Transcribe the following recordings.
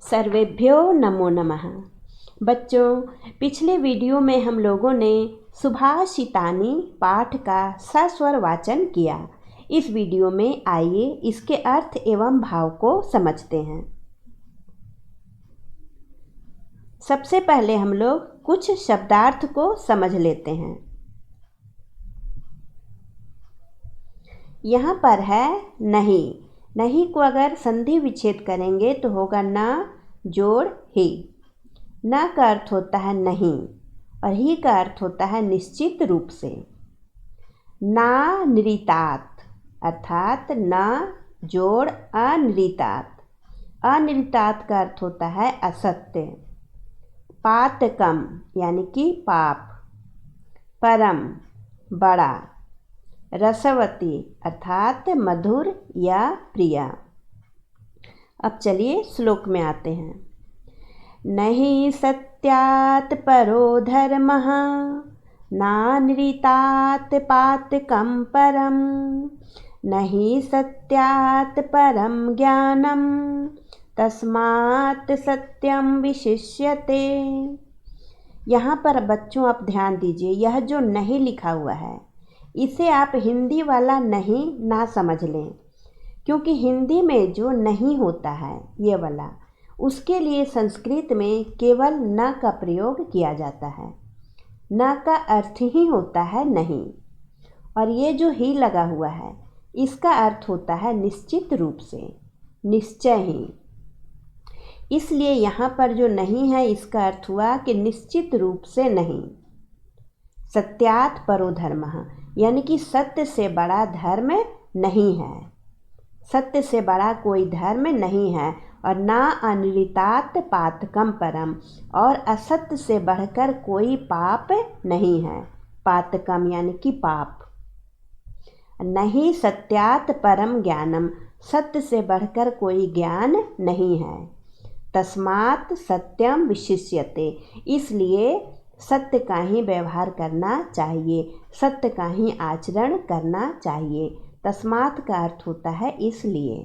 सर्वेभ्यो नमो नमः। बच्चों, पिछले वीडियो में हम लोगों ने सुभाषितानि पाठ का सस्वर वाचन किया। इस वीडियो में आइए इसके अर्थ एवं भाव को समझते हैं। सबसे पहले हम लोग कुछ शब्दार्थ को समझ लेते हैं। यहाँ पर है नहीं। नहीं को अगर संधि विच्छेद करेंगे तो होगा ना जोड़ ही। ना का अर्थ होता है नहीं और ही का अर्थ होता है निश्चित रूप से। ना निरितात अर्थात ना जोड़ अनिरितात। अनिरितात का अर्थ होता है असत्य। पातकम यानी कि पाप। परम बड़ा। रसवती अर्थात मधुर या प्रिया। अब चलिए श्लोक में आते हैं। नहीं सत्यात् परो धर्मः नानृतात् पातकं परम। नहीं सत्यात् परम ज्ञानम तस्मात् सत्यम विशिष्यते। यहाँ पर बच्चों आप ध्यान दीजिए, यह जो नहीं लिखा हुआ है इसे आप हिंदी वाला नहीं ना समझ लें, क्योंकि हिंदी में जो नहीं होता है ये वाला, उसके लिए संस्कृत में केवल न का प्रयोग किया जाता है। न का अर्थ ही होता है नहीं, और ये जो ही लगा हुआ है इसका अर्थ होता है निश्चित रूप से, निश्चय ही। इसलिए यहाँ पर जो नहीं है इसका अर्थ हुआ कि निश्चित रूप से नहीं। सत्यात् परो धर्मः यानी कि सत्य से बड़ा धर्म नहीं है। सत्य से बड़ा कोई धर्म नहीं है। और ना अनिरितात पातकम परम, और असत्य से बढ़कर कोई पाप नहीं है। पातकम यानी कि पाप। नहीं सत्यात् परम ज्ञानम, सत्य से बढ़कर कोई ज्ञान नहीं है। तस्मात् सत्यम विशिष्यते, इसलिए सत्य का ही व्यवहार करना चाहिए, सत्य का ही आचरण करना चाहिए। तस्मात् का अर्थ होता है इसलिए।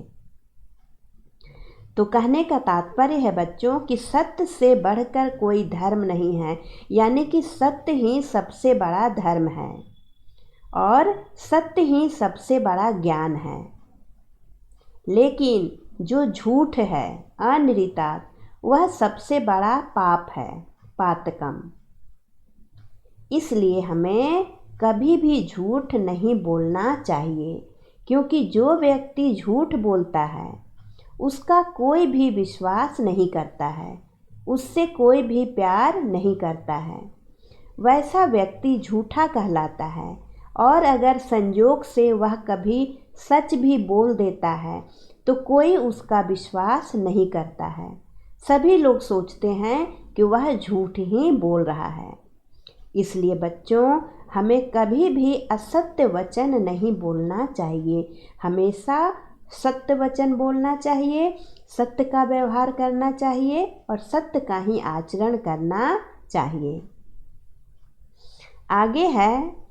तो कहने का तात्पर्य है बच्चों कि सत्य से बढ़कर कोई धर्म नहीं है, यानी कि सत्य ही सबसे बड़ा धर्म है और सत्य ही सबसे बड़ा ज्ञान है। लेकिन जो झूठ है अनिरितात, वह सबसे बड़ा पाप है, पातकम। इसलिए हमें कभी भी झूठ नहीं बोलना चाहिए, क्योंकि जो व्यक्ति झूठ बोलता है उसका कोई भी विश्वास नहीं करता है, उससे कोई भी प्यार नहीं करता है। वैसा व्यक्ति झूठा कहलाता है। और अगर संयोग से वह कभी सच भी बोल देता है तो कोई उसका विश्वास नहीं करता है। सभी लोग सोचते हैं कि वह झूठ ही बोल रहा है। इसलिए बच्चों, हमें कभी भी असत्य वचन नहीं बोलना चाहिए। हमेशा सत्य वचन बोलना चाहिए, सत्य का व्यवहार करना चाहिए और सत्य का ही आचरण करना चाहिए। आगे है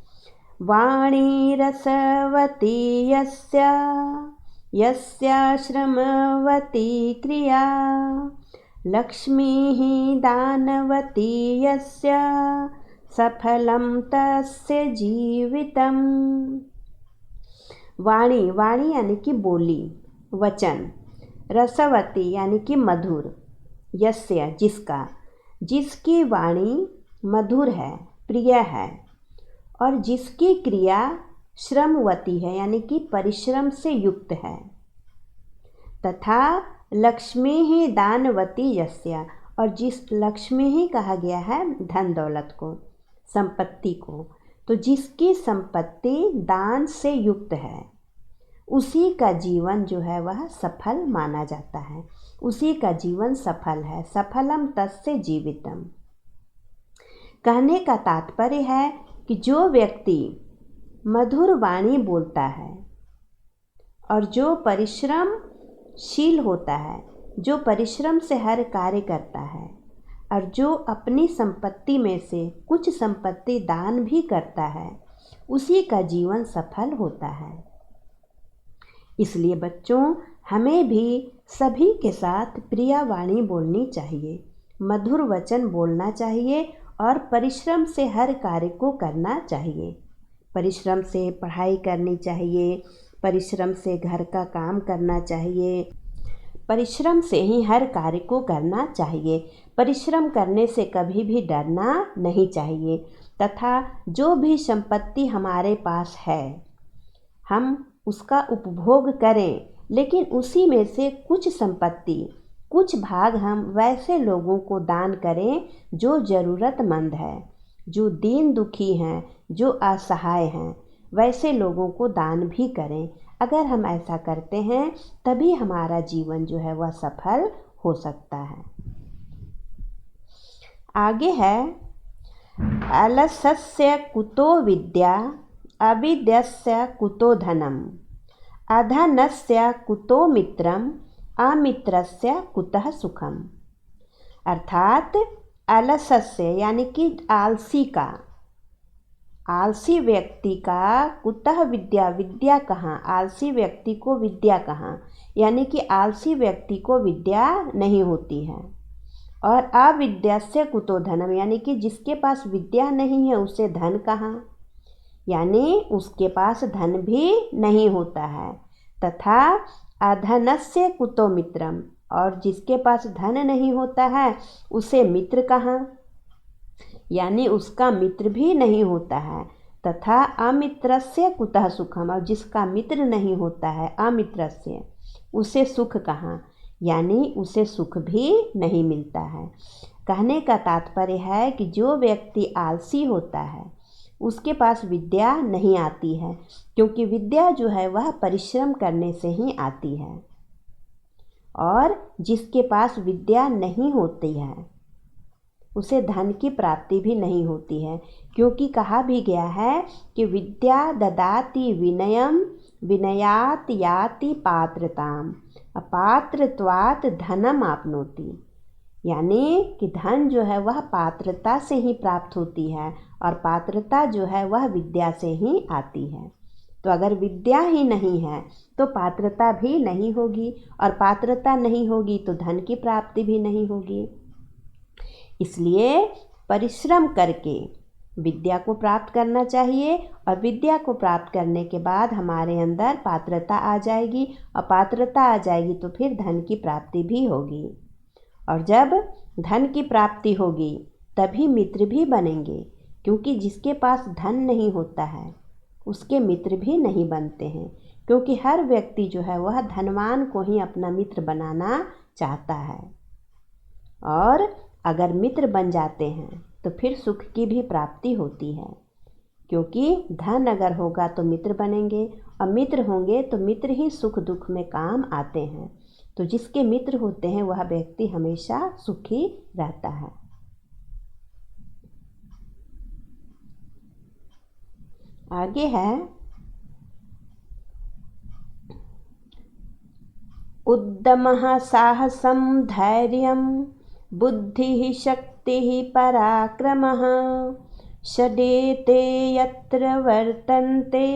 वाणी रसवती यस्या श्रमवती क्रिया लक्ष्मीः दानवती यस्य सफलम तस्य जीवितम। वाणी, वाणी यानी कि बोली, वचन। रसवती यानी कि मधुर। यस्य जिसका, जिसकी वाणी मधुर है, प्रिय है, और जिसकी क्रिया श्रमवती है यानी कि परिश्रम से युक्त है। तथा लक्ष्मी ही दानवती यस्य, और जिस लक्ष्मी ही कहा गया है धन दौलत को, संपत्ति को, तो जिसकी संपत्ति दान से युक्त है उसी का जीवन जो है वह सफल माना जाता है, उसी का जीवन सफल है। सफलम तस्य जीवितम। कहने का तात्पर्य है कि जो व्यक्ति मधुर वाणी बोलता है और जो परिश्रमशील होता है, जो परिश्रम से हर कार्य करता है और जो अपनी संपत्ति में से कुछ संपत्ति दान भी करता है, उसी का जीवन सफल होता है। इसलिए बच्चों, हमें भी सभी के साथ प्रिया वाणी बोलनी चाहिए, मधुर वचन बोलना चाहिए और परिश्रम से हर कार्य को करना चाहिए। परिश्रम से पढ़ाई करनी चाहिए, परिश्रम से घर का काम करना चाहिए, परिश्रम से ही हर कार्य को करना चाहिए। परिश्रम करने से कभी भी डरना नहीं चाहिए तथा जो भी संपत्ति हमारे पास है हम उसका उपभोग करें, लेकिन उसी में से कुछ संपत्ति, कुछ भाग हम वैसे लोगों को दान करें जो ज़रूरतमंद है, जो दीन दुखी हैं, जो असहाय हैं, वैसे लोगों को दान भी करें। अगर हम ऐसा करते हैं तभी हमारा जीवन जो है वह सफल हो सकता है। आगे है, अलसस्य कुतो विद्या, अविद्यस्य कुतो धनम, अधनस्य कुतो मित्रम, अमित्रस्य कुतः सुखम। अर्थात अलसस्य यानी कि आलसी का, आलसी व्यक्ति का कुतः विद्या, विद्या कहाँ, आलसी व्यक्ति को विद्या कहाँ, यानी कि आलसी व्यक्ति को विद्या नहीं होती है। और अविद्यस्य कुतो धनम, यानी कि जिसके पास विद्या नहीं है उसे धन कहाँ, यानी उसके पास धन भी नहीं होता है। तथा अधनस्य कुतो मित्रम, और जिसके पास धन नहीं होता है उसे मित्र कहाँ, यानी उसका मित्र भी नहीं होता है। तथा अमित्रस्य कुतः सुखम, और जिसका मित्र नहीं होता है अमित्रस्य, उसे सुख कहाँ, यानी उसे सुख भी नहीं मिलता है। कहने का तात्पर्य है कि जो व्यक्ति आलसी होता है उसके पास विद्या नहीं आती है, क्योंकि विद्या जो है वह परिश्रम करने से ही आती है। और जिसके पास विद्या नहीं होती है उसे धन की प्राप्ति भी नहीं होती है, क्योंकि कहा भी गया है कि विद्या ददाति विनयम, विनयात याति पात्रताम, अपात्रत्वात् धनम आपनोति, यानी कि धन जो है वह पात्रता से ही प्राप्त होती है और पात्रता जो है वह विद्या से ही आती है। तो अगर विद्या ही नहीं है तो पात्रता भी नहीं होगी, और पात्रता नहीं होगी तो धन की प्राप्ति भी नहीं होगी। इसलिए परिश्रम करके विद्या को प्राप्त करना चाहिए, और विद्या को प्राप्त करने के बाद हमारे अंदर पात्रता आ जाएगी, और पात्रता आ जाएगी तो फिर धन की प्राप्ति भी होगी। और जब धन की प्राप्ति होगी तभी मित्र भी बनेंगे, क्योंकि जिसके पास धन नहीं होता है उसके मित्र भी नहीं बनते हैं, क्योंकि हर व्यक्ति जो है वह धनवान को ही अपना मित्र बनाना चाहता है। और अगर मित्र बन जाते हैं तो फिर सुख की भी प्राप्ति होती है, क्योंकि धन अगर होगा तो मित्र बनेंगे, और मित्र होंगे तो मित्र ही सुख दुख में काम आते हैं। तो जिसके मित्र होते हैं वह व्यक्ति हमेशा सुखी रहता है। आगे है, उद्यमः साहसं धैर्यं, बुद्धिः शक्तिः पराक्रमः, षडेते यत्र वर्तन्ते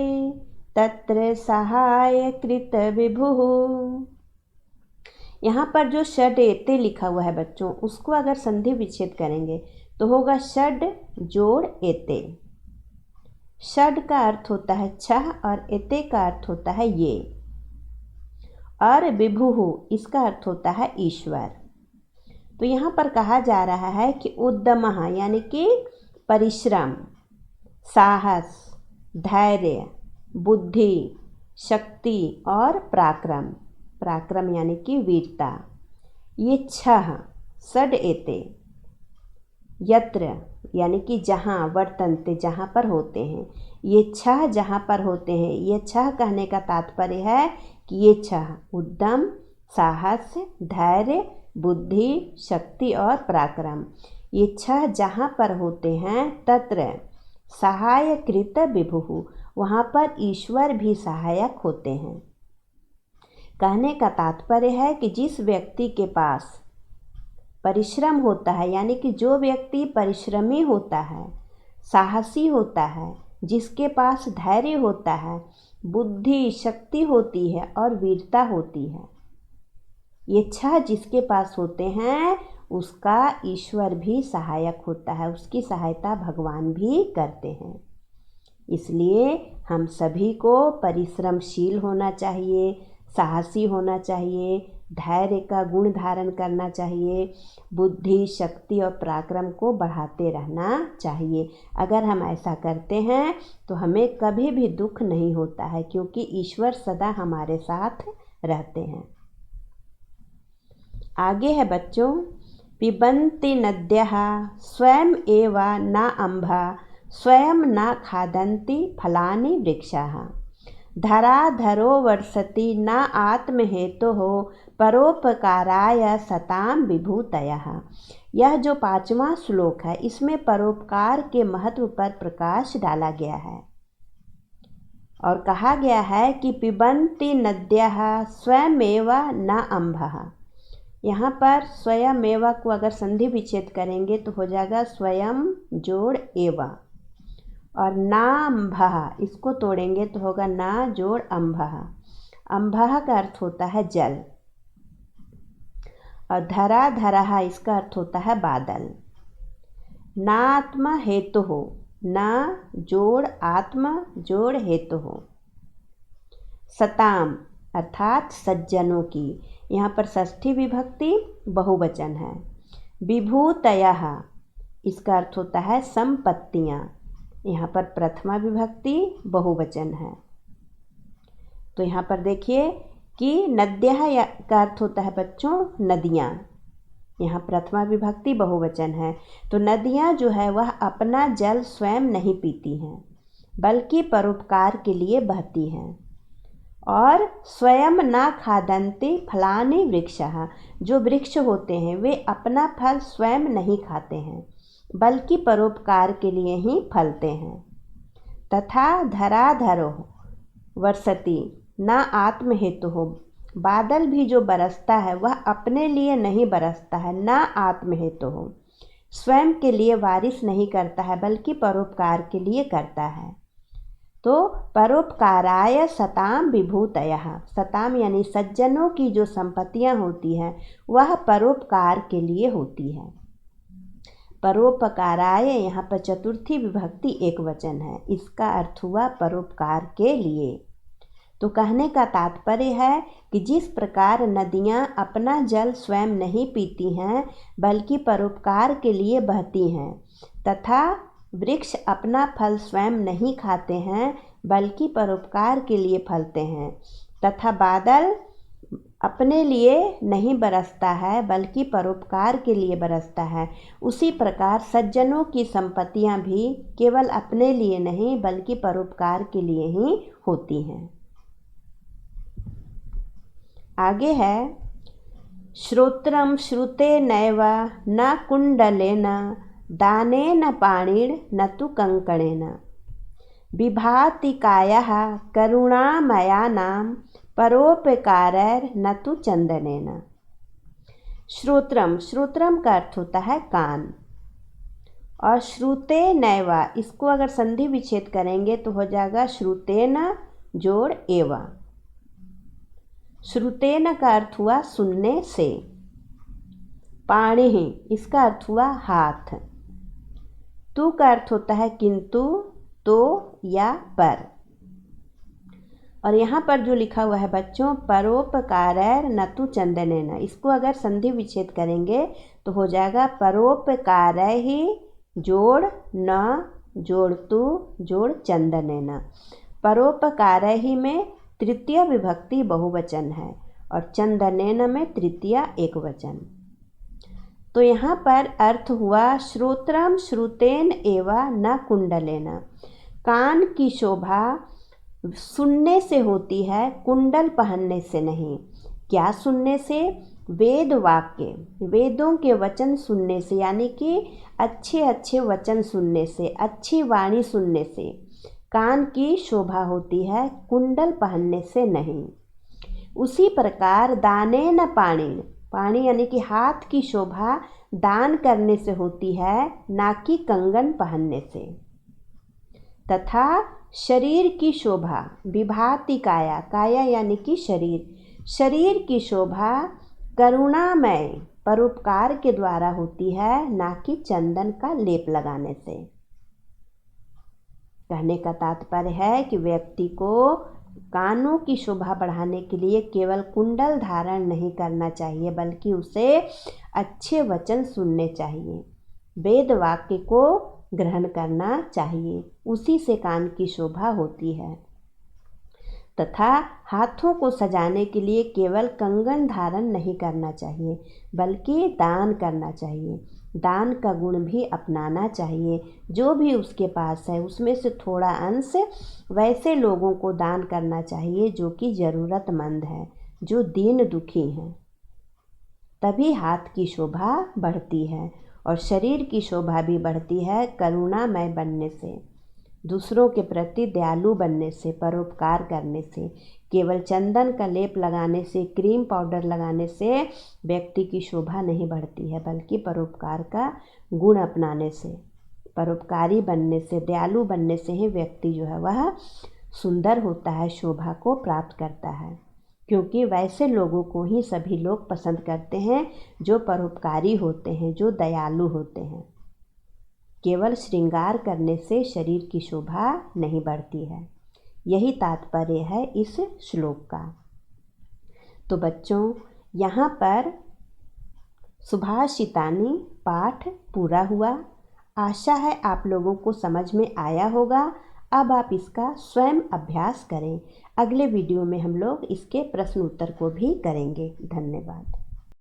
तत्र सहायकृत विभुः। यहाँ पर जो षडेते लिखा हुआ है बच्चों, उसको अगर संधि विच्छेद करेंगे तो होगा षड जोड़ एते। षड का अर्थ होता है छह और एते का अर्थ होता है ये, और विभुः इसका अर्थ होता है ईश्वर। तो यहाँ पर कहा जा रहा है कि उद्यमः यानी कि परिश्रम, साहस, धैर्य, बुद्धि, शक्ति और पराक्रम, पराक्रम यानी कि वीरता, ये छह षड एते, यत्र यानी कि जहाँ, वर्तन्ते जहाँ पर होते हैं, ये छह जहाँ पर होते हैं। ये छह कहने का तात्पर्य है कि ये छह उद्यम, साहस, धैर्य, बुद्धि, शक्ति और पराक्रम, ये छह जहाँ पर होते हैं तत्र सहायकृत विभुः, वहाँ पर ईश्वर भी सहायक होते हैं। कहने का तात्पर्य है कि जिस व्यक्ति के पास परिश्रम होता है, यानी कि जो व्यक्ति परिश्रमी होता है, साहसी होता है, जिसके पास धैर्य होता है, बुद्धि, शक्ति होती है और वीरता होती है, ये 6 जिसके पास होते हैं उसका ईश्वर भी सहायक होता है, उसकी सहायता भगवान भी करते हैं। इसलिए हम सभी को परिश्रमशील होना चाहिए, साहसी होना चाहिए, धैर्य का गुण धारण करना चाहिए, बुद्धि, शक्ति और पराक्रम को बढ़ाते रहना चाहिए। अगर हम ऐसा करते हैं तो हमें कभी भी दुख नहीं होता है, क्योंकि ईश्वर सदा हमारे साथ रहते हैं। आगे है बच्चों, पिबन्ति नद्यः स्वयं एव न अम्भा स्वयं न खादन्ति फलानि वृक्षाः धराधरो वर्षति न आत्महेतुः परोपकाराय सताम विभूतयः। यह जो 5वां श्लोक है इसमें परोपकार के महत्व पर प्रकाश डाला गया है और कहा गया है कि पिबन्ति नद्यः स्वयमेव न अम्भः। यहाँ पर स्वयमेव को अगर संधि विच्छेद करेंगे तो हो जाएगा स्वयं जोड़ एव, और ना अम्भः इसको तोड़ेंगे तो होगा ना जोड़ अम्भः। अम्भः का अर्थ होता है जल, और धरा धरः इसका अर्थ होता है बादल। नात्म हेतु हो, ना जोड़ आत्म जोड़ हेतु हो। सताम अर्थात सज्जनों की, यहाँ पर षष्ठी विभक्ति बहुवचन है। विभूतयः इसका अर्थ होता है संपत्तियाँ, यहाँ पर प्रथमा विभक्ति बहुवचन है। तो यहाँ पर देखिए कि नद्यः का अर्थ होता है बच्चों नदियाँ, यहाँ प्रथमा विभक्ति बहुवचन है। तो नदियाँ जो है वह अपना जल स्वयं नहीं पीती हैं बल्कि परोपकार के लिए बहती हैं। और स्वयं न खादन्ति फलानि वृक्षः, जो वृक्ष होते हैं वे अपना फल स्वयं नहीं खाते हैं बल्कि परोपकार के लिए ही फलते हैं। तथा धराधरो वर्षति न आत्महेतु हो, बादल भी जो बरसता है वह अपने लिए नहीं बरसता है, न आत्महेतु हो, स्वयं के लिए बारिश नहीं करता है बल्कि परोपकार के लिए करता है। तो परोपकाराय सताम विभूतयः, सताम यानी सज्जनों की जो संपत्तियाँ होती हैं वह परोपकार के लिए होती है। परोपकाराय यहाँ पर चतुर्थी विभक्ति एक वचन है, इसका अर्थ हुआ परोपकार के लिए। तो कहने का तात्पर्य है कि जिस प्रकार नदियाँ अपना जल स्वयं नहीं पीती हैं बल्कि परोपकार के लिए बहती हैं, तथा वृक्ष अपना फल स्वयं नहीं खाते हैं बल्कि परोपकार के लिए फलते हैं, तथा बादल अपने लिए नहीं बरसता है बल्कि परोपकार के लिए बरसता है, उसी प्रकार सज्जनों की संपत्तियां भी केवल अपने लिए नहीं बल्कि परोपकार के लिए ही होती हैं। आगे है, श्रोत्रम श्रुते नैव न कुंडलेन दानेन पाणिर् न तु कंकणेन विभाति कायः करुणामयानां परोपकारैर् न तु चंदनेन। श्रोत्रम, श्रोत्रम का अर्थ होता है कान, और श्रुते नैवा इसको अगर संधि विच्छेद करेंगे तो हो जाएगा श्रुतेन जोड़ एवा। श्रुतेन का अर्थ हुआ सुनने से। पाणिहि इसका अर्थ हुआ हाथ। तु का अर्थ होता है किंतु, तो या पर। और यहाँ पर जो लिखा हुआ है बच्चों परोपकारैर न तु चंदनेन, इसको अगर संधि विच्छेद करेंगे तो हो जाएगा परोपकारैहि जोड़ न जोड़ तु जोड़ चंदनेन। परोपकारैहि में तृतीय विभक्ति बहुवचन है और चंदनेन में तृतीय एकवचन। तो यहाँ पर अर्थ हुआ श्रोत्रम श्रुतेन एवा न कुंडलेन। कान की शोभा सुनने से होती है, कुंडल पहनने से नहीं। क्या सुनने से? वेद वाक्य, वेदों के वचन सुनने से, यानी कि अच्छे अच्छे वचन सुनने से, अच्छी वाणी सुनने से कान की शोभा होती है, कुंडल पहनने से नहीं। उसी प्रकार दाने न पाणी, पाणी यानी कि हाथ की शोभा दान करने से होती है, ना कि कंगन पहनने से। तथा शरीर की शोभा विभाति काया, काया यानी कि शरीर, शरीर की शोभा करुणामय परोपकार के द्वारा होती है, ना कि चंदन का लेप लगाने से। कहने का तात्पर्य है कि व्यक्ति को कानों की शोभा बढ़ाने के लिए केवल कुंडल धारण नहीं करना चाहिए, बल्कि उसे अच्छे वचन सुनने चाहिए, वेद वाक्य को ग्रहण करना चाहिए, उसी से कान की शोभा होती है। तथा हाथों को सजाने के लिए केवल कंगन धारण नहीं करना चाहिए, बल्कि दान करना चाहिए। दान का गुण भी अपनाना चाहिए। जो भी उसके पास है उसमें से थोड़ा अंश वैसे लोगों को दान करना चाहिए जो कि ज़रूरतमंद है, जो दीन दुखी हैं। तभी हाथ की शोभा बढ़ती है और शरीर की शोभा भी बढ़ती है करुणामय बनने से, दूसरों के प्रति दयालु बनने से, परोपकार करने से। केवल चंदन का लेप लगाने से, क्रीम पाउडर लगाने से व्यक्ति की शोभा नहीं बढ़ती है, बल्कि परोपकार का गुण अपनाने से, परोपकारी बनने से, दयालु बनने से ही व्यक्ति जो है वह सुंदर होता है, शोभा को प्राप्त करता है। क्योंकि वैसे लोगों को ही सभी लोग पसंद करते हैं जो परोपकारी होते हैं, जो दयालु होते हैं। केवल श्रृंगार करने से शरीर की शोभा नहीं बढ़ती है। यही तात्पर्य है इस श्लोक का। तो बच्चों, यहाँ पर सुभाषितानी पाठ पूरा हुआ। आशा है आप लोगों को समझ में आया होगा। अब आप इसका स्वयं अभ्यास करें। अगले वीडियो में हम लोग इसके प्रश्न उत्तर को भी करेंगे। धन्यवाद।